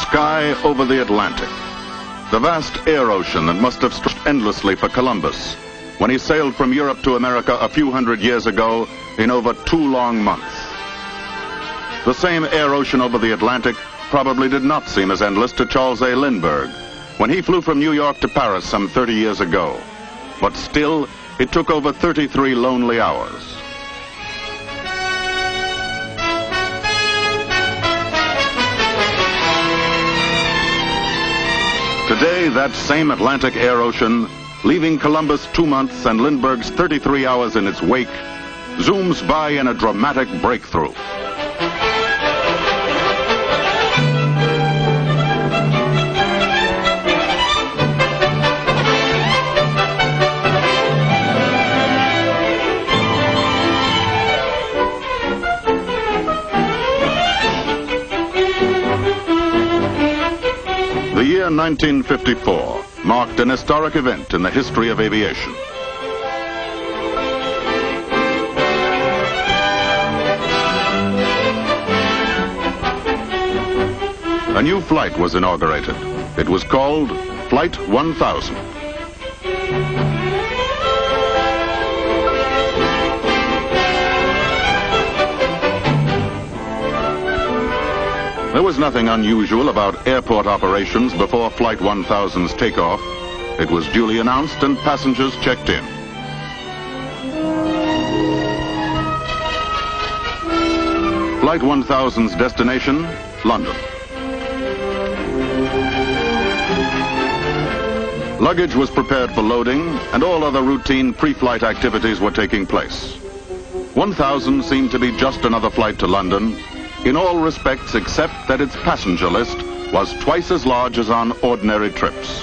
sky over the Atlantic. The vast air ocean that must have stretched endlessly for Columbus when he sailed from Europe to America a few hundred years ago in over 2 long months. The same air ocean over the Atlantic probably did not seem as endless to Charles A. Lindbergh when he flew from New York to Paris some 30 years ago. But still, it took over 33 lonely hours. Today, that same Atlantic air ocean, leaving Columbus 2 months and Lindbergh's 33 hours in its wake, zooms by in a dramatic breakthrough. The year 1954 marked an historic event in the history of aviation. A new flight was inaugurated. It was called Flight 1000. There was nothing unusual about airport operations before Flight 1000's takeoff. It was duly announced and passengers checked in. Flight 1000's destination, London. Luggage was prepared for loading, and all other routine pre-flight activities were taking place. 1000 seemed to be just another flight to London, in all respects except that its passenger list was twice as large as on ordinary trips.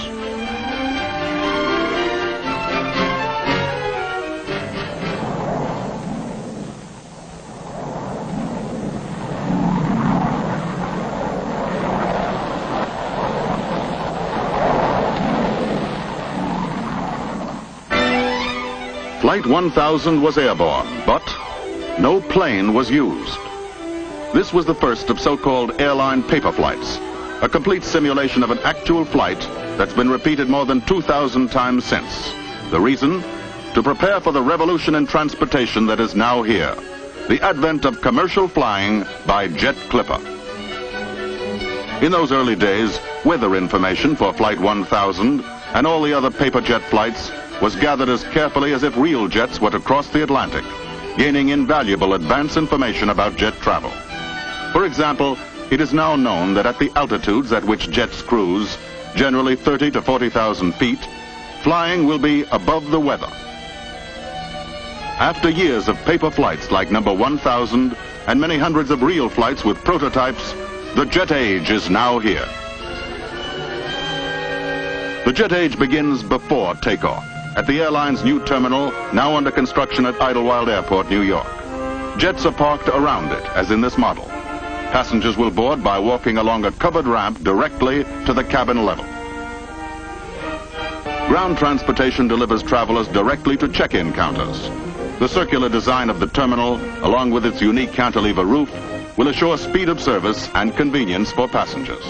Flight 1000 was airborne, but no plane was used. This was the first of so-called airline paper flights, a complete simulation of an actual flight that's been repeated more than 2,000 times since. The reason? To prepare for the revolution in transportation that is now here, the advent of commercial flying by jet clipper. In those early days, weather information for Flight 1000 and all the other paper jet flights was gathered as carefully as if real jets were to cross the Atlantic, gaining invaluable advance information about jet travel. For example, it is now known that at the altitudes at which jets cruise, generally 30 to 40,000 feet, flying will be above the weather. After years of paper flights like number 1000 and many hundreds of real flights with prototypes, the jet age is now here. The jet age begins before takeoff at the airline's new terminal, now under construction at Idlewild Airport, New York. Jets are parked around it, as in this model. Passengers will board by walking along a covered ramp directly to the cabin level. Ground transportation delivers travelers directly to check-in counters. The circular design of the terminal, along with its unique cantilever roof, will assure speed of service and convenience for passengers.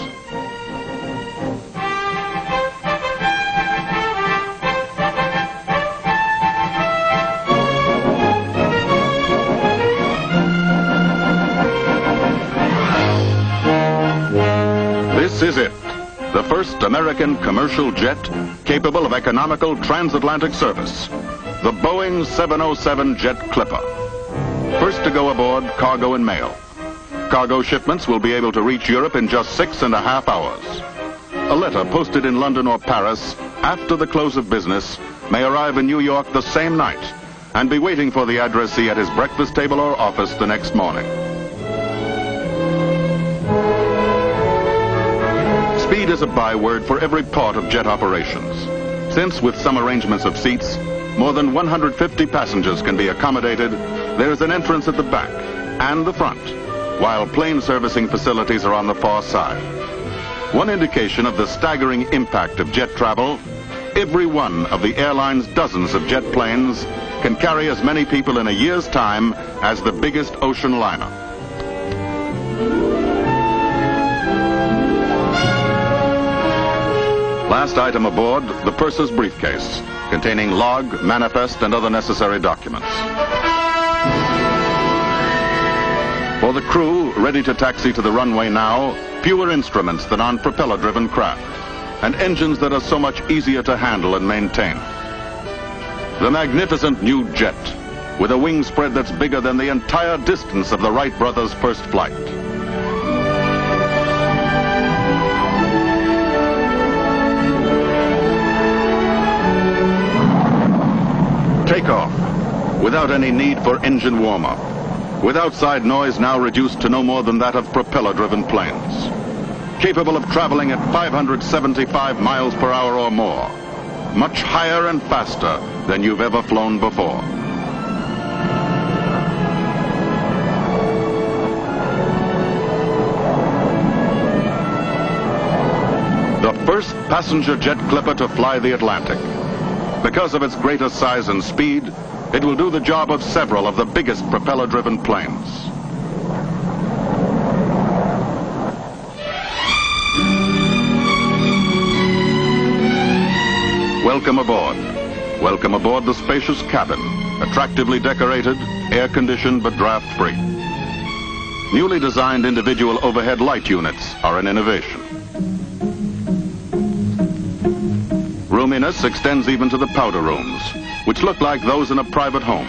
This is it, the first American commercial jet capable of economical transatlantic service, the Boeing 707 Jet Clipper. First to go aboard cargo and mail. Cargo shipments will be able to reach Europe in just 6.5 hours. A letter posted in London or Paris after the close of business may arrive in New York the same night and be waiting for the addressee at his breakfast table or office the next morning. Speed is a byword for every part of jet operations, since with some arrangements of seats, more than 150 passengers can be accommodated. There is an entrance at the back and the front, while plane servicing facilities are on the far side. One indication of the staggering impact of jet travel, every one of the airline's dozens of jet planes can carry as many people in a year's time as the biggest ocean liner. last item aboard, the purser's briefcase, containing log, manifest, and other necessary documents. For the crew, ready to taxi to the runway now, fewer instruments than on propeller-driven craft, and engines that are so much easier to handle and maintain. The magnificent new jet, with a wing spread that's bigger than the entire distance of the Wright brothers' first flight. Takeoff, without any need for engine warm-up, with outside noise now reduced to no more than that of propeller-driven planes, capable of traveling at 575 miles per hour or more, much higher and faster than you've ever flown before. The first passenger jet clipper to fly the Atlantic. Because of its greater size and speed, it will do the job of several of the biggest propeller-driven planes. Welcome aboard. Welcome aboard the spacious cabin, attractively decorated, air-conditioned but draft-free. Newly designed individual overhead light units are an innovation. Roominess extends even to the powder rooms, which look like those in a private home.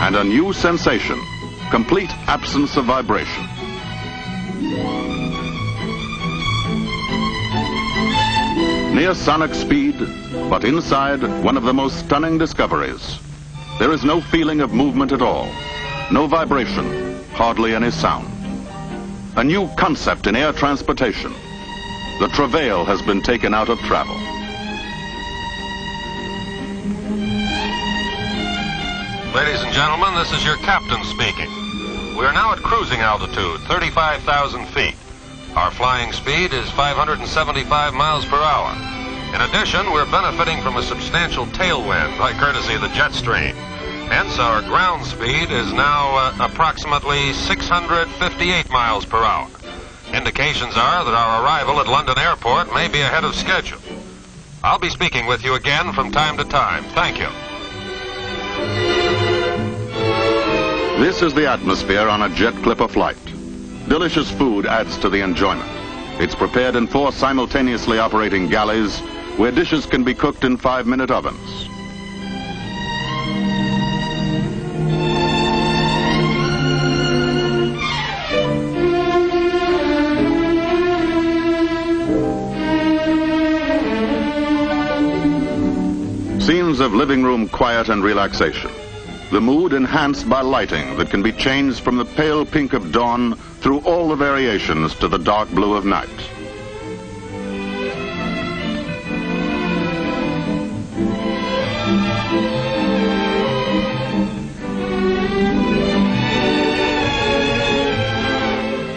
And a new sensation, complete absence of vibration. Near sonic speed, but inside one of the most stunning discoveries. There is no feeling of movement at all, no vibration, hardly any sound. A new concept in air transportation. The travail has been taken out of travel. Ladies and gentlemen, this is your captain speaking. We are now at cruising altitude, 35,000 feet. Our flying speed is 575 miles per hour. In addition, we're benefiting from a substantial tailwind by courtesy of the jet stream. Hence, our ground speed is now approximately 658 miles per hour. Indications are that our arrival at London Airport may be ahead of schedule. I'll be speaking with you again from time to time. Thank you. This is the atmosphere on a jet clipper flight. Delicious food adds to the enjoyment. It's prepared in 4 simultaneously operating galleys where dishes can be cooked in 5-minute ovens. Scenes of living room quiet and relaxation. The mood enhanced by lighting that can be changed from the pale pink of dawn through all the variations to the dark blue of night.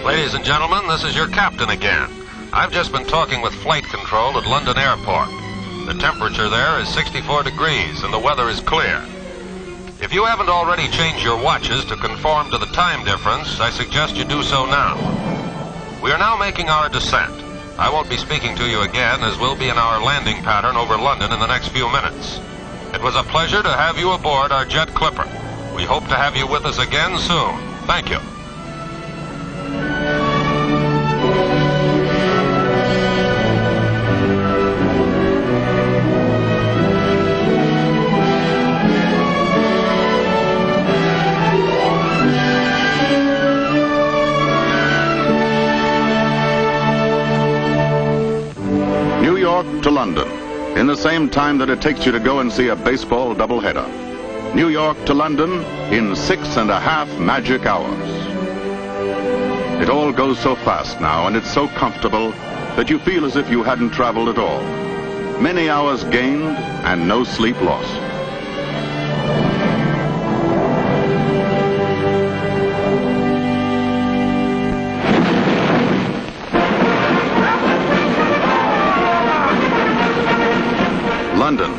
Ladies and gentlemen, this is your captain again. I've just been talking with flight control at London Airport. The temperature there is 64 degrees and the weather is clear. If you haven't already changed your watches to conform to the time difference, I suggest you do so now. We are now making our descent. I won't be speaking to you again, as we'll be in our landing pattern over London in the next few minutes. It was a pleasure to have you aboard our jet clipper. We hope to have you with us again soon. Thank you. New York to London, in the same time that it takes you to go and see a baseball doubleheader. New York to London in 6.5 magic hours. It all goes so fast now, and it's so comfortable that you feel as if you hadn't traveled at all. Many hours gained and no sleep lost. London,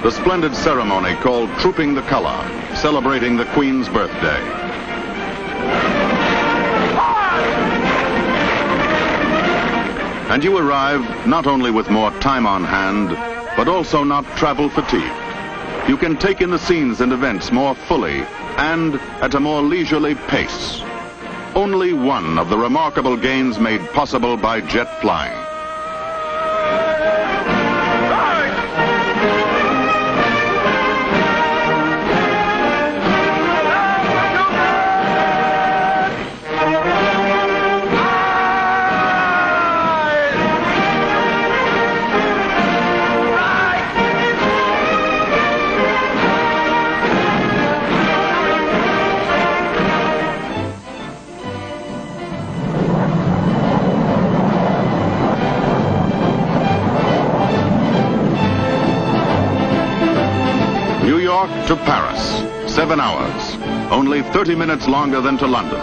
the splendid ceremony called Trooping the Colour, celebrating the Queen's birthday. And you arrive not only with more time on hand, but also not travel fatigued. You can take in the scenes and events more fully and at a more leisurely pace. Only one of the remarkable gains made possible by jet flying. New York to Paris, 7 hours, only 30 minutes longer than to London.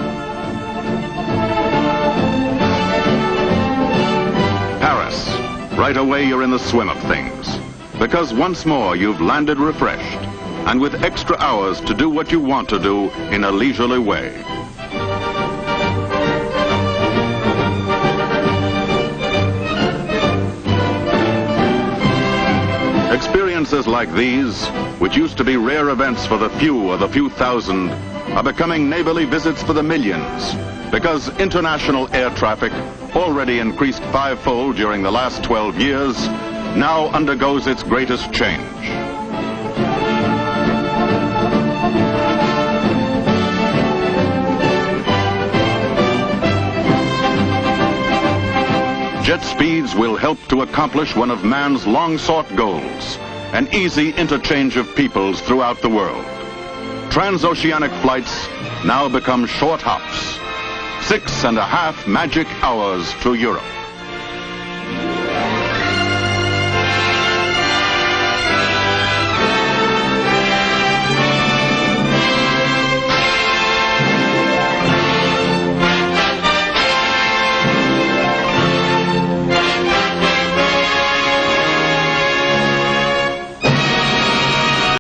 Paris, right away you're in the swim of things, because once more you've landed refreshed and with extra hours to do what you want to do in a leisurely way. Experiences like these, which used to be rare events for the few or the few thousand, are becoming neighborly visits for the millions, because international air traffic, already increased fivefold during the last 12 years, now undergoes its greatest change. Jet speeds will help to accomplish one of man's long-sought goals, an easy interchange of peoples throughout the world. Transoceanic flights now become short hops, 6.5 magic hours to Europe.